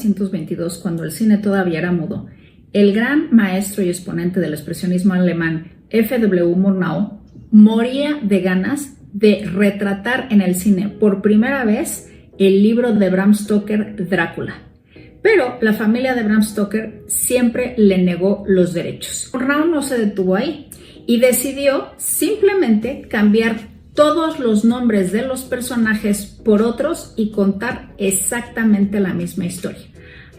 1922, cuando el cine todavía era mudo, el gran maestro y exponente del expresionismo alemán F.W. Murnau moría de ganas de retratar en el cine por primera vez el libro de Bram Stoker, Drácula. Pero la familia de Bram Stoker siempre le negó los derechos. Murnau no se detuvo ahí y decidió simplemente cambiar todos los nombres de los personajes por otros y contar exactamente la misma historia.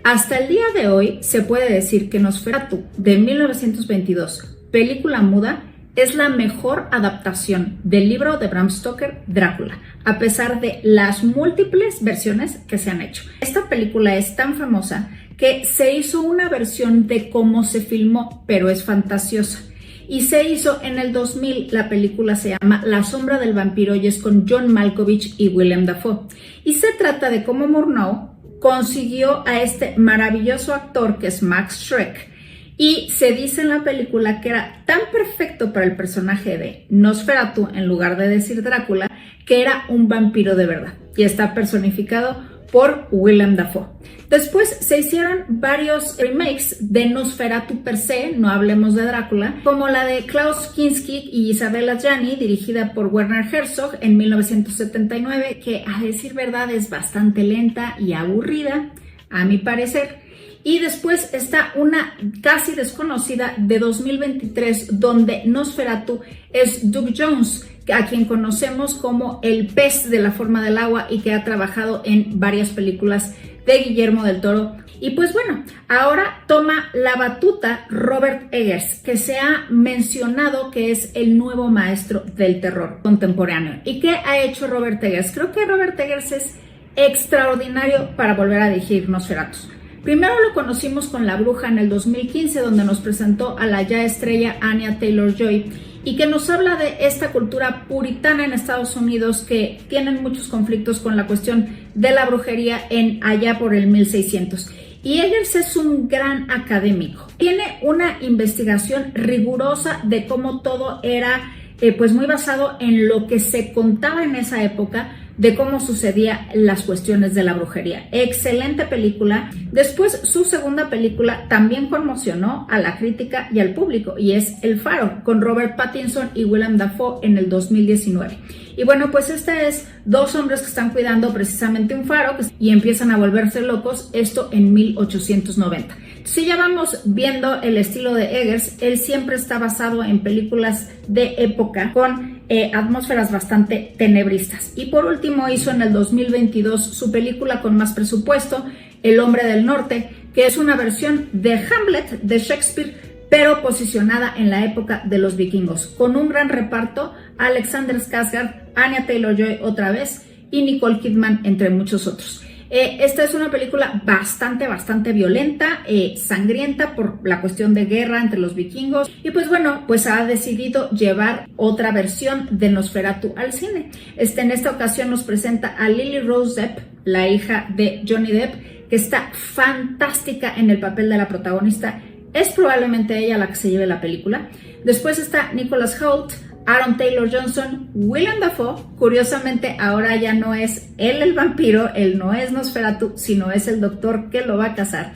Hasta el día de hoy se puede decir que Nosferatu de 1922, película muda, es la mejor adaptación del libro de Bram Stoker, Drácula, a pesar de las múltiples versiones que se han hecho. Esta película es tan famosa que se hizo una versión de cómo se filmó, pero es fantasiosa. Y se hizo en el 2000, la película se llama La sombra del vampiro y es con John Malkovich y Willem Dafoe. Y se trata de cómo Murnau consiguió a este maravilloso actor que es Max Schreck. Y se dice en la película que era tan perfecto para el personaje de Nosferatu, en lugar de decir Drácula, que era un vampiro de verdad. Y está personificado por Willem Dafoe. Después se hicieron varios remakes de Nosferatu per se, no hablemos de Drácula, como la de Klaus Kinski y Isabella Gianni, dirigida por Werner Herzog en 1979, que a decir verdad es bastante lenta y aburrida, a mi parecer. Y después está una casi desconocida de 2023, donde Nosferatu es Doug Jones, a quien conocemos como el pez de la forma del agua y que ha trabajado en varias películas de Guillermo del Toro. Y pues bueno, ahora toma la batuta Robert Eggers, que se ha mencionado que es el nuevo maestro del terror contemporáneo. ¿Y qué ha hecho Robert Eggers? Creo que Robert Eggers es extraordinario para volver a dirigir Nosferatu. Primero lo conocimos con La Bruja en el 2015, donde nos presentó a la ya estrella Anya Taylor-Joy y que nos habla de esta cultura puritana en Estados Unidos que tienen muchos conflictos con la cuestión de la brujería en allá por el 1600. Y Eggers es un gran académico. Tiene una investigación rigurosa de cómo todo era pues muy basado en lo que se contaba en esa época, de cómo sucedían las cuestiones de la brujería. Excelente película. Después, su segunda película también conmocionó a la crítica y al público, y es El Faro, con Robert Pattinson y Willem Dafoe en el 2019. Y bueno, pues este es dos hombres que están cuidando precisamente un faro y empiezan a volverse locos, esto en 1890. Si ya vamos viendo el estilo de Eggers, él siempre está basado en películas de época con atmósferas bastante tenebristas. Y por último hizo en el 2022 su película con más presupuesto, El Hombre del Norte, que es una versión de Hamlet de Shakespeare, pero posicionada en la época de los vikingos, con un gran reparto: Alexander Skarsgård, Anya Taylor-Joy otra vez y Nicole Kidman, entre muchos otros. Esta es una película bastante violenta, sangrienta por la cuestión de guerra entre los vikingos, y pues bueno, pues ha decidido llevar otra versión de Nosferatu al cine. En esta ocasión nos presenta a Lily Rose Depp, la hija de Johnny Depp, que está fantástica en el papel de la protagonista. Es probablemente ella la que se lleve la película. Después está Nicholas Hoult, Aaron Taylor Johnson, Willem Dafoe. Curiosamente ahora ya no es él el vampiro, él no es Nosferatu, sino es el doctor que lo va a cazar.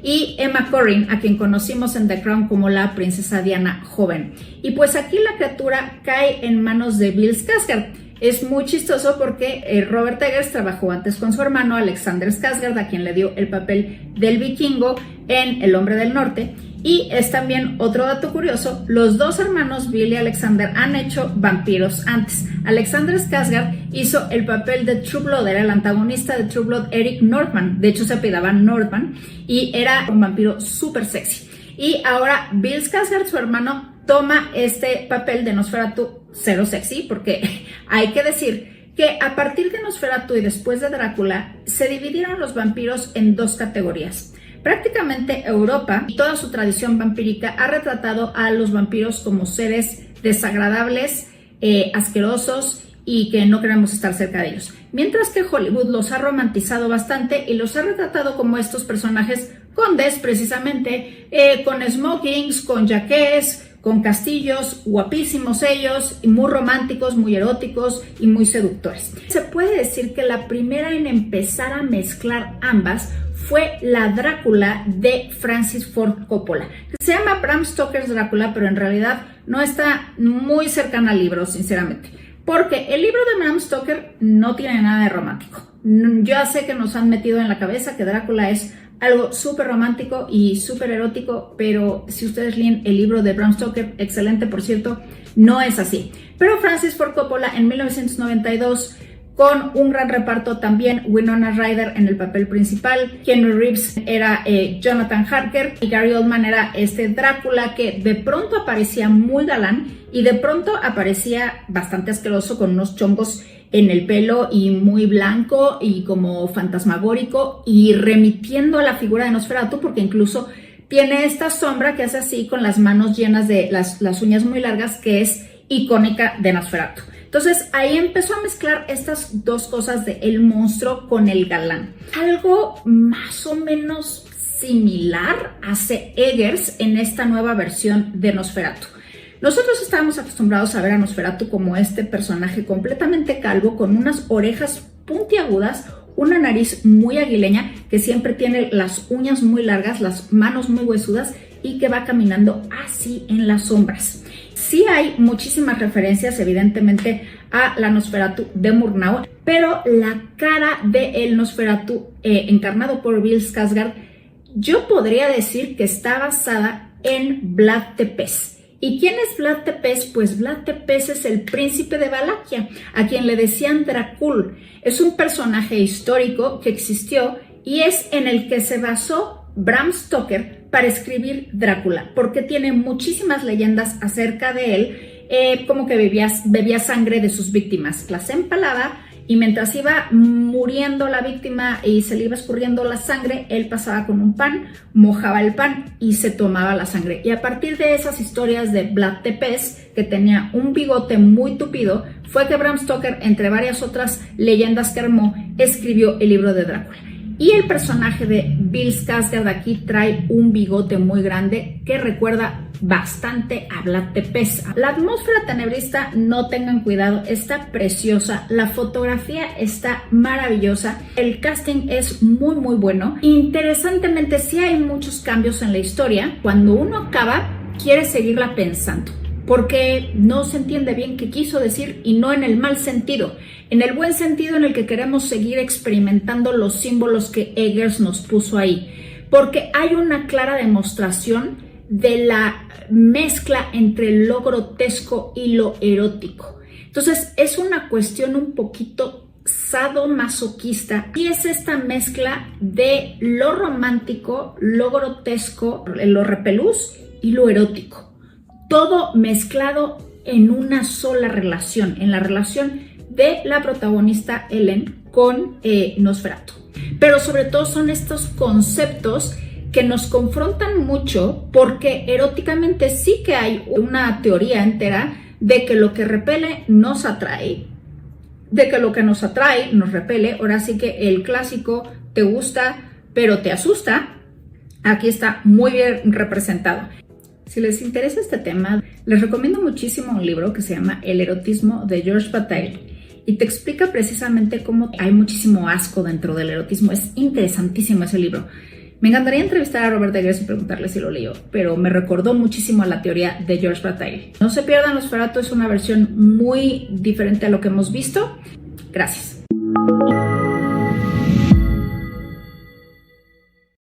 Y Emma Corrin, a quien conocimos en The Crown como la princesa Diana joven. Y pues aquí la criatura cae en manos de Bill Skarsgård. Es muy chistoso porque Robert Eggers trabajó antes con su hermano Alexander Skarsgård, a quien le dio el papel del vikingo en El Hombre del Norte. Y es también otro dato curioso, los dos hermanos Bill y Alexander han hecho vampiros antes. Alexander Skarsgård hizo el papel de True Blood, era el antagonista de True Blood, Eric Nordman, de hecho se apellidaba Nordman, y era un vampiro súper sexy. Y ahora Bill Skarsgård, su hermano, toma este papel de Nosferatu cero sexy, porque hay que decir que a partir de Nosferatu y después de Drácula se dividieron los vampiros en dos categorías. Prácticamente Europa y toda su tradición vampírica ha retratado a los vampiros como seres desagradables, asquerosos y que no queremos estar cerca de ellos. Mientras que Hollywood los ha romantizado bastante y los ha retratado como estos personajes condes, precisamente, con smokings, con jaquets, con castillos, guapísimos ellos, y muy románticos, muy eróticos y muy seductores. Se puede decir que la primera en empezar a mezclar ambas fue la Drácula de Francis Ford Coppola. Se llama Bram Stoker's Drácula, pero en realidad no está muy cercana al libro, sinceramente. Porque el libro de Bram Stoker no tiene nada de romántico. Yo sé que nos han metido en la cabeza que Drácula es algo súper romántico y súper erótico, pero si ustedes leen el libro de Bram Stoker, excelente por cierto, no es así. Pero Francis Ford Coppola en 1992, con un gran reparto también, Winona Ryder en el papel principal, Keanu Reeves era Jonathan Harker y Gary Oldman era este Drácula que de pronto aparecía muy galán y de pronto aparecía bastante asqueroso con unos chongos en el pelo y muy blanco y como fantasmagórico y remitiendo a la figura de Nosferatu, porque incluso tiene esta sombra que hace así con las manos llenas de las uñas muy largas, que es icónica de Nosferatu. Entonces ahí empezó a mezclar estas dos cosas de el monstruo con el galán. Algo más o menos similar hace Eggers en esta nueva versión de Nosferatu. Nosotros estábamos acostumbrados a ver a Nosferatu como este personaje completamente calvo con unas orejas puntiagudas, una nariz muy aguileña, que siempre tiene las uñas muy largas, las manos muy huesudas y que va caminando así en las sombras. Sí hay muchísimas referencias evidentemente a la Nosferatu de Murnau, pero la cara de el Nosferatu encarnado por Bill Skarsgård, yo podría decir que está basada en Vlad Tepes. ¿Y quién es Vlad Tepes? Pues Vlad Tepes es el príncipe de Valaquia, a quien le decían Dracul. Es un personaje histórico que existió y es en el que se basó Bram Stoker para escribir Drácula, porque tiene muchísimas leyendas acerca de él, como que bebía sangre de sus víctimas, las empalaba y mientras iba muriendo la víctima y se le iba escurriendo la sangre, él pasaba con un pan, mojaba el pan y se tomaba la sangre. Y a partir de esas historias de Vlad Tepes, que tenía un bigote muy tupido, fue que Bram Stoker, entre varias otras leyendas que armó, escribió el libro de Drácula. Y el personaje de Bill Skarsgård aquí trae un bigote muy grande que recuerda bastante a Vlad Tepes. La atmósfera tenebrista, no tengan cuidado, está preciosa, la fotografía está maravillosa, el casting es muy bueno. Interesantemente, sí hay muchos cambios en la historia. Cuando uno acaba, quiere seguirla pensando, porque no se entiende bien qué quiso decir y no en el mal sentido, en el buen sentido en el que queremos seguir experimentando los símbolos que Eggers nos puso ahí, porque hay una clara demostración de la mezcla entre lo grotesco y lo erótico. Entonces es una cuestión un poquito sadomasoquista y es esta mezcla de lo romántico, lo grotesco, lo repelús y lo erótico. Todo mezclado en una sola relación, en la relación de la protagonista Ellen con Nosferatu. Pero sobre todo son estos conceptos que nos confrontan mucho, porque eróticamente sí que hay una teoría entera de que lo que repele nos atrae, de que lo que nos atrae nos repele. Ahora sí que el clásico te gusta pero te asusta, aquí está muy bien representado. Si les interesa este tema, les recomiendo muchísimo un libro que se llama El erotismo de Georges Bataille y te explica precisamente cómo hay muchísimo asco dentro del erotismo. Es interesantísimo ese libro. Me encantaría entrevistar a Robert Eggers y preguntarle si lo leyó, pero me recordó muchísimo a la teoría de Georges Bataille. No se pierdan Nosferatu, es una versión muy diferente a lo que hemos visto. Gracias.